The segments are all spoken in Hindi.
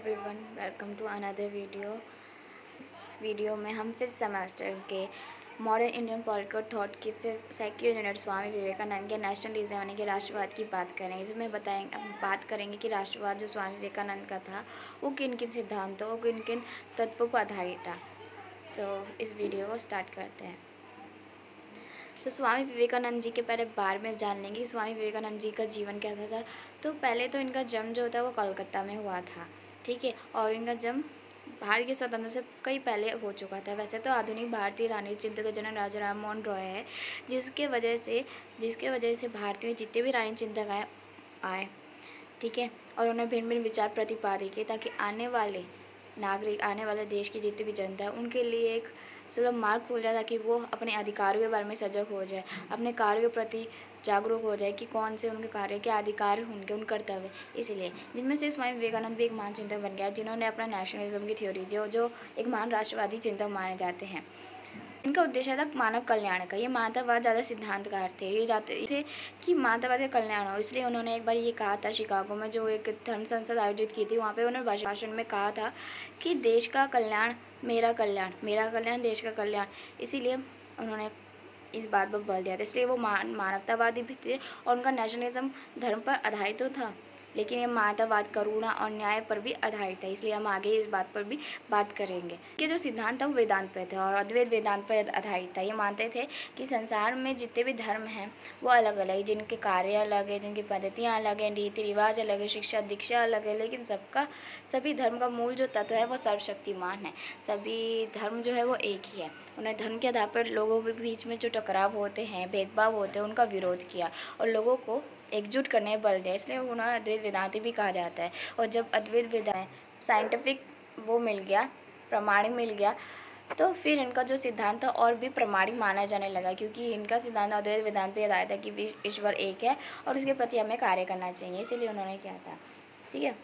Everyone, welcome to another video. इस वीडियो में हम फिफ्थ सेमेस्टर के मॉडर्न इंडियन पॉलिटिकल थॉट के सेकंड यूनिट स्वामी विवेकानंद के नेशनलिज्म यानी कि राष्ट्रवाद की बात करेंगे। इसमें बात करेंगे कि राष्ट्रवाद जो स्वामी विवेकानंद का था वो किन किन सिद्धांतों और किन किन तत्वों पर आधारित था। तो इस वीडियो को स्टार्ट करते हैं। तो स्वामी विवेकानंद जी के पहले बारे में जान लेंगे। स्वामी विवेकानंद जी का जीवन कैसा था। तो पहले तो इनका जन्म जो था वो कोलकाता में हुआ था, ठीक है। और इनका जन्म भारत की स्वतंत्रता से कई पहले हो चुका था। वैसे तो आधुनिक भारतीय राजनीतिक चिंतक का जन्म राजा राम मोहन रॉय है, जिसके वजह से भारत में जितने भी राजनीतिक चिंतक आए, ठीक है। और उन्होंने भिन्न भिन्न विचार प्रतिपादित किए ताकि आने वाले देश की जितनी भी जनता है उनके लिए एक सुलभ मार्ग खुल जाए, ताकि वो अपने अधिकारों के बारे में सजग हो जाए, अपने कार्यों के प्रति जागरूक हो जाए कि कौन से उनके कार्य क्या अधिकार होंगे, उन कर्तव्य। इसलिए जिनमें से स्वामी विवेकानंद भी एक महान चिंतक बन गया, जिन्होंने अपना नेशनलिज्म की थ्योरी दी, जो एक महान राष्ट्रवादी चिंतक माने जाते हैं। इनका उद्देश्य था मानव कल्याण का। ये मानवतावाद ज़्यादा सिद्धांतकार थे। ये चाहते थे कि मानवतावाद का कल्याण हो। इसलिए उन्होंने एक बार ये कहा था, शिकागो में जो एक धर्म संसद आयोजित की थी, वहाँ पे उन्होंने भाषण में कहा था कि देश का कल्याण मेरा कल्याण देश का कल्याण। इसीलिए उन्होंने इस बात पर बल दिया था। इसलिए वो मानवतावादी भी थे और उनका नेशनलिज्म धर्म पर आधारित तो था, लेकिन ये मानवतावाद, करुणा और न्याय पर भी आधारित है। इसलिए हम आगे इस बात पर भी बात करेंगे। ये जो सिद्धांत था वो वेदांत पे थे और अद्वैत वेदांत पर आधारित था। ये मानते थे कि संसार में जितने भी धर्म हैं वो अलग अलग है, जिनके कार्य अलग है, जिनकी पद्धतियाँ अलग हैं, रीति रिवाज अलग है, शिक्षा दीक्षा अलग है, लेकिन सभी धर्म का मूल जो तत्व है वो सर्वशक्तिमान है। सभी धर्म जो है वो एक ही है। उन्हें धर्म के आधार पर लोगों के बीच में जो टकराव होते हैं, भेदभाव होते हैं, उनका विरोध किया और लोगों को एकजुट करने में बल दिया। इसलिए उन्हें अद्वैत वेदांती भी कहा जाता है। और जब अद्वैत वेदांत साइंटिफिक वो मिल गया, प्रमाणिक मिल गया, तो फिर इनका जो सिद्धांत था और भी प्रमाणिक माना जाने लगा, क्योंकि इनका सिद्धांत अद्वैत वेदांत पे आधारित है कि ईश्वर एक है और उसके प्रति हमें कार्य करना चाहिए। इसीलिए उन्होंने किया था, ठीक है।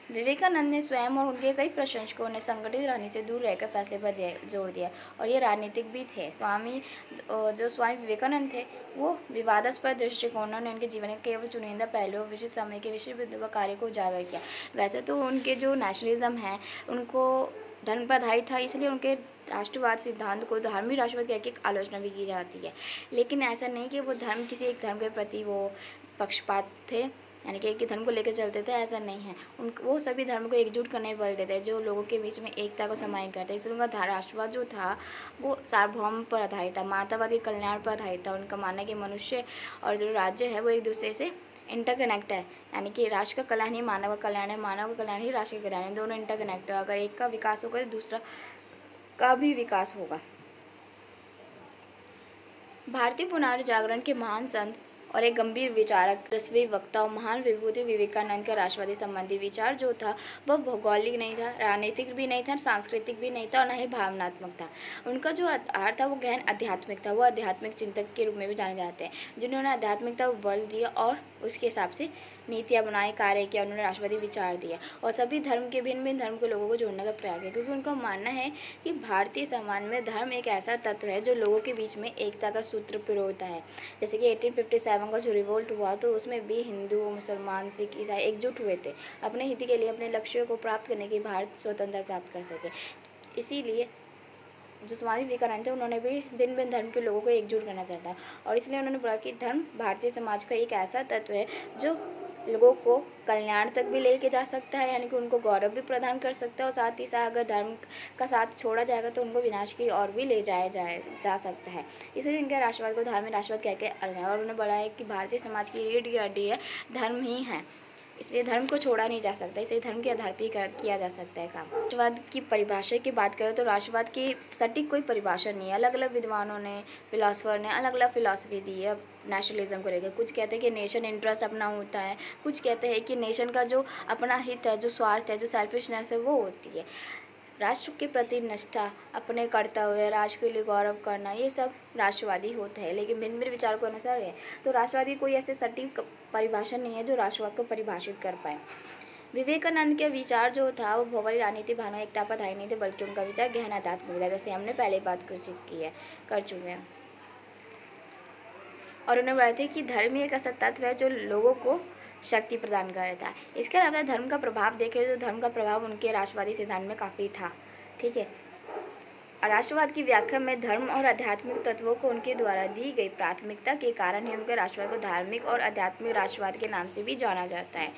विवेकानंद ने स्वयं और उनके कई प्रशंसकों ने संगठित राजनीति से दूर रहकर फैसले पर जोर दिया और ये राजनीतिक भी थे। जो स्वामी विवेकानंद थे वो विवादास्पद दृष्टिकोणों ने उनके जीवन के केवल चुनिंदा पहलुओं विशिष्ट समय के विशिष्ट विद्या कार्य को उजागर किया। वैसे तो उनके जो नेशनलिज्म है उनको धर्म पर आधारित था, इसलिए उनके राष्ट्रवाद सिद्धांत को धार्मिक राष्ट्रवाद कह के आलोचना भी की जाती है। लेकिन ऐसा नहीं कि वो किसी एक धर्म के प्रति वो पक्षपात थे, यानी कि एक ही धर्म को लेकर चलते थे, ऐसा नहीं है। वो सभी धर्म को एकजुट करने में बल देते हैं, जो लोगों के बीच में एकता को समाहित करते हैं। इसलिए उनका राष्ट्रवाद जो था वो सार्वभौम पर आधारित था, मानवतावाद के कल्याण पर आधारित था। उनका मानना है कि मनुष्य और जो राज्य है वो एक दूसरे से इंटरकनेक्ट है, यानी कि राष्ट्र का कल्याण ही मानव का कल्याण है, मानव का कल्याण ही राष्ट्र का कल्याण है। दोनों इंटरकनेक्ट है। अगर एक का विकास होगा तो दूसरा का भी विकास होगा। भारतीय पुनर्जागरण के महान संत और एक गंभीर विचारक, तेजस्वी वक्ता और महान विभूति विवेकानंद का राष्ट्रवादी संबंधी विचार जो था वह भौगोलिक नहीं था, राजनीतिक भी नहीं था, सांस्कृतिक भी नहीं था और न ही भावनात्मक था। उनका जो आधार था वो गहन आध्यात्मिक था। वो आध्यात्मिक चिंतक के रूप में भी जाने जाते हैं, जिन्होंने आध्यात्मिकता को बल दिया और उसके हिसाब से नीतियाँ बनाई, कार्य किया। उन्होंने राष्ट्रवादी विचार दिया और सभी धर्म के भिन्न धर्म के लोगों को जोड़ने का प्रयास किया, क्योंकि उनका मानना है कि भारतीय समाज में धर्म एक ऐसा तत्व है जो लोगों के बीच में एकता का सूत्र पिरोता है। जैसे कि 1857 का जो रिवोल्ट हुआ तो उसमें भी हिंदू, मुसलमान, सिख, ईसाई एकजुट हुए थे अपने हित के लिए, अपने लक्ष्यों को प्राप्त करने के, भारत स्वतंत्रता प्राप्त कर सके। इसीलिए जो स्वामी विवेकानंद थे उन्होंने भी भिन्न भिन्न धर्म के लोगों को एकजुट करना चाहता है और इसलिए उन्होंने बोला कि धर्म भारतीय समाज का एक ऐसा तत्व है जो लोगों को कल्याण तक भी लेके जा सकता है, यानी कि उनको गौरव भी प्रदान कर सकता है और साथ ही साथ अगर धर्म का साथ छोड़ा जाएगा तो उनको विनाश की ओर भी ले जा सकता है। इसलिए इनके राष्ट्रवाद को धार्मिक राष्ट्रवाद कह के और उन्होंने बोला है कि भारतीय समाज की रीढ़ की हड्डी है धर्म ही है, इसलिए धर्म को छोड़ा नहीं जा सकता, इसलिए धर्म के आधार पर किया जा सकता है काम। राष्ट्रवाद की परिभाषा की बात करें तो राष्ट्रवाद की सटीक कोई परिभाषा नहीं है। अलग अलग विद्वानों ने, फिलोसफर ने अलग अलग फिलॉसफी दी है नेशनलिज्म को लेकर। कुछ कहते हैं कि नेशन इंटरेस्ट अपना होता है, कुछ कहते हैं कि नेशन का जो अपना हित है, जो स्वार्थ है, जो सेल्फिशनेस है वो होती है। राष्ट्र के प्रति निष्ठा, अपने कर्तव्य, राष्ट्र के लिए गौरव करना, ये सब राष्ट्रवादी होता है। लेकिन भिन्न भिन्न विचारों के अनुसार है, तो राष्ट्रवादी कोई ऐसे सटीक परिभाषा नहीं है जो राष्ट्रवाद को परिभाषित कर पाए। विवेकानंद के विचार जो था वो भौगोलिक, राजनीति, भावना, एकता पर आधारित नहीं थे, बल्कि उनका विचार गहन आध्यात्मिक था, जैसे हमने पहले बात कर चुके हैं। और उन्होंने बताया था कि धर्म ही एक ऐसा तत्व है जो लोगों को शक्ति प्रदान करता है। इसके अलावा धर्म का प्रभाव देखें तो धर्म का प्रभाव उनके राष्ट्रवादी सिद्धांत में काफ़ी था। ठीक है, राष्ट्रवाद की व्याख्या में धर्म और आध्यात्मिक तत्वों को उनके द्वारा दी गई प्राथमिकता के कारण ही उनके राष्ट्रवाद को धार्मिक और आध्यात्मिक राष्ट्रवाद के नाम से भी जाना जाता है।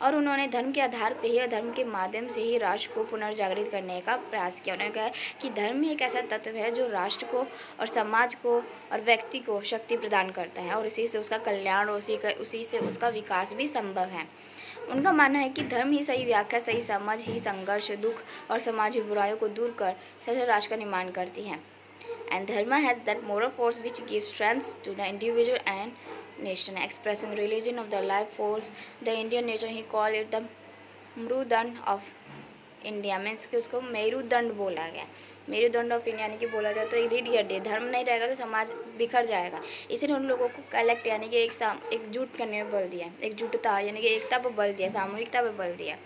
और उन्होंने धर्म के आधार पर ही, धर्म के माध्यम से ही राष्ट्र को पुनर्जागृत करने का प्रयास किया। उन्होंने कहा कि धर्म ही एक ऐसा तत्व है जो राष्ट्र को और समाज को और व्यक्ति को शक्ति प्रदान करता है, और इसी से उसका कल्याण और उसी से उसका विकास भी संभव है। उनका मानना है कि धर्म ही सही व्याख्या, सही समझ ही संघर्ष, दुख और समाजी बुराइयों को दूर कर सच्चे राष्ट्र का निर्माण करती है। And dharma has that moral force which gives strength to the individual and nation. Expressing religion of the life force, the Indian nation, he called it the मरुदंड ऑफ इंडिया, मीन्स कि उसको मेरुदंड बोला गया। मेरुदंड ऑफ इंडिया यानी कि बोला जाए तो रीढ़ की हड्डी, धर्म नहीं रहेगा तो समाज बिखर जाएगा। इसलिए उन लोगों को कलेक्ट यानी कि एकजुट करने में बल दिया, एकजुटता यानी कि एकता पर बल दिया, सामूहिकता पर बल दिया,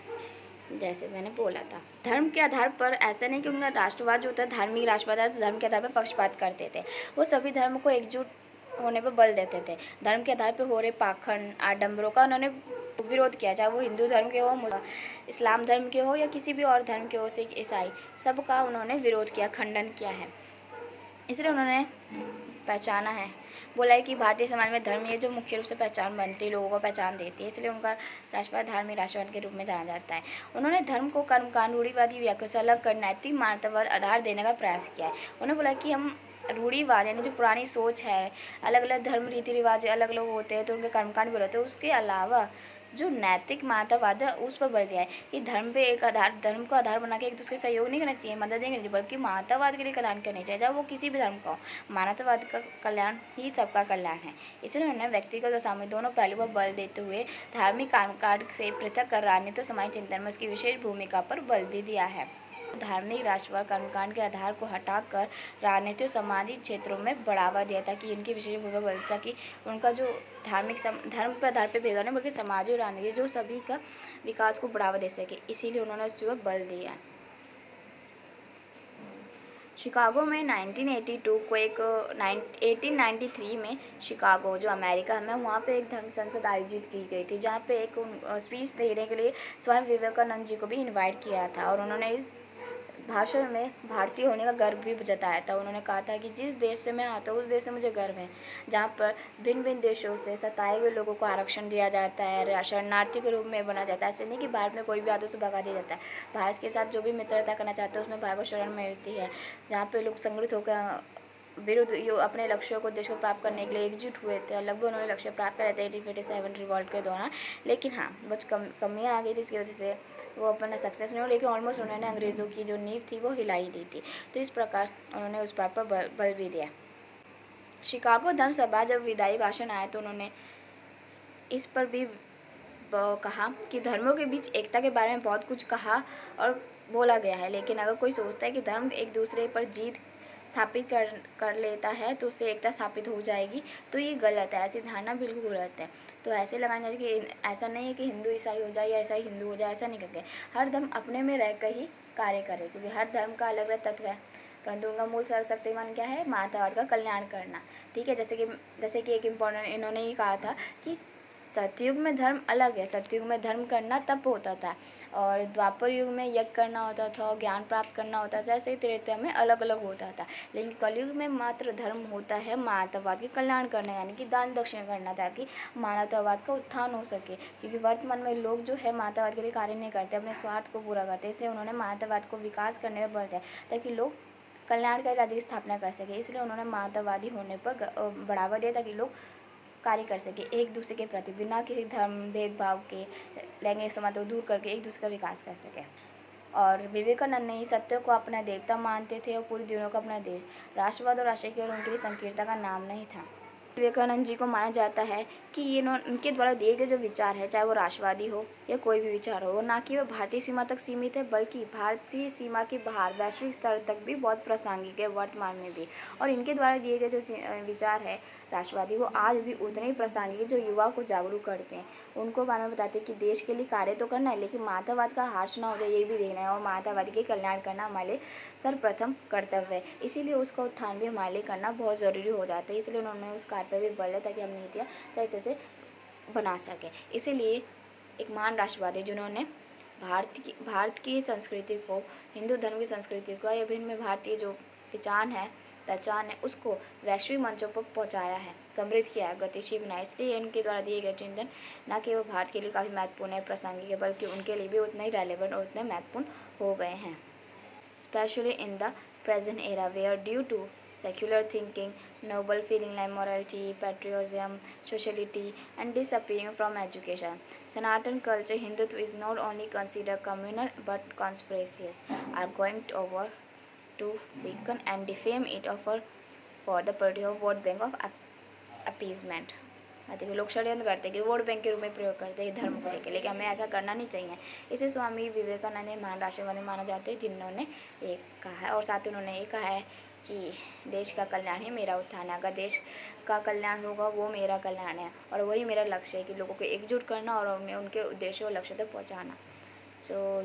जैसे मैंने बोला था। धर्म के आधार पर ऐसा नहीं कि उनका राष्ट्रवाद जो होता है, धार्मिक राष्ट्रवाद है, तो धर्म के आधार पर पक्षपात करते थे। वो सभी धर्म को एकजुट होने पर बल देते थे। धर्म के आधार पर हो रहे पाखंड, आडंबरों का उन्होंने विरोध किया, चाहे वो हिंदू धर्म के हो, इस्लाम धर्म के हो या किसी भी और धर्म के हो, सिख, ईसाई, सबका उन्होंने विरोध किया, खंडन किया है। इसलिए उन्होंने पहचाना है, बोला है कि भारतीय समाज में धर्म ये जो मुख्य रूप से पहचान बनती है, लोगों को पहचान देती है, इसलिए उनका राष्ट्रवाद धार्मिक राष्ट्रवाद के रूप में जाना जाता है। उन्होंने धर्म को कर्मकांड, रूढ़िवादी व्याख्या से अलग कर नैतिक मानवतावाद आधार देने का प्रयास किया है। उन्होंने बोला कि हम रूढ़िवाद यानी जो पुरानी सोच है, अलग अलग धर्म रीति रिवाज अलग अलग होते हैं तो उनके कर्मकांड भी होते हैं, उसके अलावा जो नैतिक मानवतावाद है उस पर बल दिया है कि धर्म पे एक आधार, धर्म को आधार बना के एक दूसरे का सहयोग नहीं करना चाहिए, मदद नहीं करनी चाहिए, बल्कि मानवतावाद के लिए कल्याण करना चाहिए, चाहे वो किसी भी धर्म का हो। मानवतावाद का कल्याण ही सबका कल्याण है। इसलिए उन्होंने व्यक्तिगत और सामूहिक दोनों पहलू पर बल देते हुए धार्मिक कर्मकांड से पृथक कर राजनीति और समाज चिंतन में उसकी विशेष भूमिका पर बल भी दिया है। धार्मिक राष्ट्रवाद कर्मकांड के आधार को हटाकर राजनीतिक और सामाजिक क्षेत्रों में बढ़ावा दिया ताकि उनकी विशेष भूमिका बदलता कि उनका जो धर्म के आधार पर भेदभाव नहीं बल्कि समाज और राजनीति जो सभी का विकास को बढ़ावा दे सके, इसीलिए उन्होंने उस पर बल दिया। शिकागो में 1982 को 1893 में शिकागो जो अमेरिका में, वहाँ पे एक धर्म संसद आयोजित की गई थी, जहाँ पे एक स्पीच देने के लिए स्वामी विवेकानंद जी को भी इनवाइट किया था, और उन्होंने इस भाषण में भारतीय होने का गर्व भी जताया था। उन्होंने कहा था कि जिस देश से मैं आता हूँ उस देश से मुझे गर्व है, जहाँ पर भिन्न भिन्न देशों से सताए हुए लोगों को आरक्षण दिया जाता है, शरणार्थी के रूप में बना जाता है। ऐसे नहीं कि भारत में कोई भी आता है उसे भगा दिया जाता है। भारत के साथ जो भी मित्रता करना चाहते हैं उसमें भारत को शरण मिलती है, जहाँ पे लोग संगठित होकर विरुद्ध अपने लक्ष्यों को, देश को प्राप्त करने के लिए एकजुट हुए थे। लगभग उन्होंने लक्ष्य प्राप्त करे थे 1857 रिवॉल्ट के दौरान, लेकिन हाँ कुछ कमियाँ आ गई थी, इसकी वजह से वो अपना सक्सेस नहीं हुआ, लेकिन ऑलमोस्ट उन्होंने अंग्रेज़ों की जो नींव थी वो हिला ही दी थी। तो इस प्रकार उन्होंने उस बात पर बल भी दिया। शिकागो धर्म सभा जब विदाई भाषण आया तो उन्होंने इस पर भी कहा कि धर्मों के बीच एकता के बारे में बहुत कुछ कहा और बोला गया है, लेकिन अगर कोई सोचता है कि धर्म एक दूसरे पर जीत स्थापित कर लेता है तो उससे एकता स्थापित हो जाएगी, तो ये गलत है, ऐसी धारणा बिल्कुल गलत है। तो ऐसे लगाना चाहिए कि ऐसा नहीं है कि हिंदू ईसाई हो जाए या ईसाई हिंदू हो जाए, ऐसा नहीं करके हर धर्म अपने में रहकर ही कार्य करे, क्योंकि हर धर्म का अलग अलग तत्व है, परंतु उनका मूल सर्वशक्तिमान क्या है, मानवतावाद का कल्याण करना। ठीक है, जैसे कि एक इम्पोर्टेंट इन्होंने ये कहा था कि सतयुग में धर्म अलग है, सतयुग में धर्म करना तप होता था, और द्वापर युग में यज्ञ करना होता था, ज्ञान प्राप्त करना होता था, ऐसे ही त्रेता में अलग अलग होता था। लेकिन कलयुग में मात्र धर्म होता है मानवतावाद के कल्याण करना, यानी कि दान दक्षिणा करना, ताकि मानवतावाद का उत्थान हो सके, क्योंकि वर्तमान में लोग जो है मानवतावाद के लिए कार्य नहीं करते, अपने स्वार्थ को पूरा करते। इसलिए उन्होंने मानवतावाद को विकास करने में बल दिया ताकि लोग कल्याणकारी राज्य की स्थापना कर सके। इसलिए उन्होंने मानवतावादी होने पर बढ़ावा दिया ताकि लोग कार्य कर सके एक दूसरे के प्रति, बिना किसी धर्म भेदभाव के, लैंगिक समानता को दूर करके एक दूसरे का विकास कर सके। और विवेकानंद ने ही सत्य को अपना देवता मानते थे और पूरी दुनिया को अपना देश। राष्ट्रवाद और राष्ट्रीय केवल उनके लिए संकीर्णता का नाम नहीं था। विवेकानंद जी को माना जाता है कि उनके द्वारा दिए गए जो विचार है, चाहे वो राष्ट्रवादी हो या कोई भी विचार हो, वो ना कि वह भारतीय सीमा तक सीमित है, बल्कि भारतीय सीमा के बाहर वैश्विक स्तर तक भी बहुत प्रासंगिक है, वर्तमान में भी। और इनके द्वारा दिए गए जो विचार है राष्ट्रवादी, वो आज भी उतने ही प्रासंगिक है, जो युवा को जागरूक करते हैं। उनको बारे में बताते हैं कि देश के लिए कार्य तो करना है, लेकिन मानवतावाद का हार्श ना हो जाए ये भी देखना है, और मानवतावाद के कल्याण करना हमारे लिए सर्वप्रथम कर्तव्य है। इसीलिए उसका उत्थान भी हमारे लिए करना बहुत ज़रूरी हो जाता है। इसलिए उन्होंने उस कार्य पर भी बल दिया ताकि हम नीतियाँ सही से बना सके। इसीलिए एक महान राष्ट्रवादी जिन्होंने भारत की संस्कृति को, हिंदू धर्म की संस्कृति को या विभिन्न में भारतीय जो पहचान है उसको वैश्विक मंचों पर पहुंचाया है, समृद्ध किया है, गतिशील बनाया। इसलिए इनके द्वारा दिए गए चिंतन न केवल भारत के लिए काफ़ी महत्वपूर्ण है, प्रासंगिक है, बल्कि उनके लिए भी उतना ही रेलेवेंट और उतने महत्वपूर्ण हो गए हैं, specially in the present era where due to secular thinking, noble feeling like morality, patriotism, sociality, and disappearing from education, Sanatan culture Hindutva is not only considered communal but conspiracies are going over to weaken and defame it for the purpose of vote bank of appeasement। देखिए लोग षड्यंत्र करते हैं कि वोट बैंक के रूप में प्रयोग करते हैं धर्म को लेकर, लेकिन हमें ऐसा करना नहीं चाहिए। इसे स्वामी विवेकानंद ने महान राष्ट्रवादी माना जाते हैं, जिन्होंने ये कहा है और साथ ही उन्होंने ये कहा है कि देश का कल्याण ही मेरा उत्थान है। अगर देश का कल्याण होगा वो मेरा कल्याण है, और वही मेरा लक्ष्य है कि लोगों को एकजुट करना और उन्हें उनके उद्देश्यों और लक्ष्य तक पहुँचाना।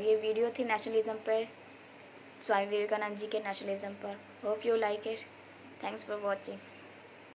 ये वीडियो थी नेशनलिज्म पर, स्वामी विवेकानंद जी के नेशनलिज्म पर। Hope you like it. Thanks for watching.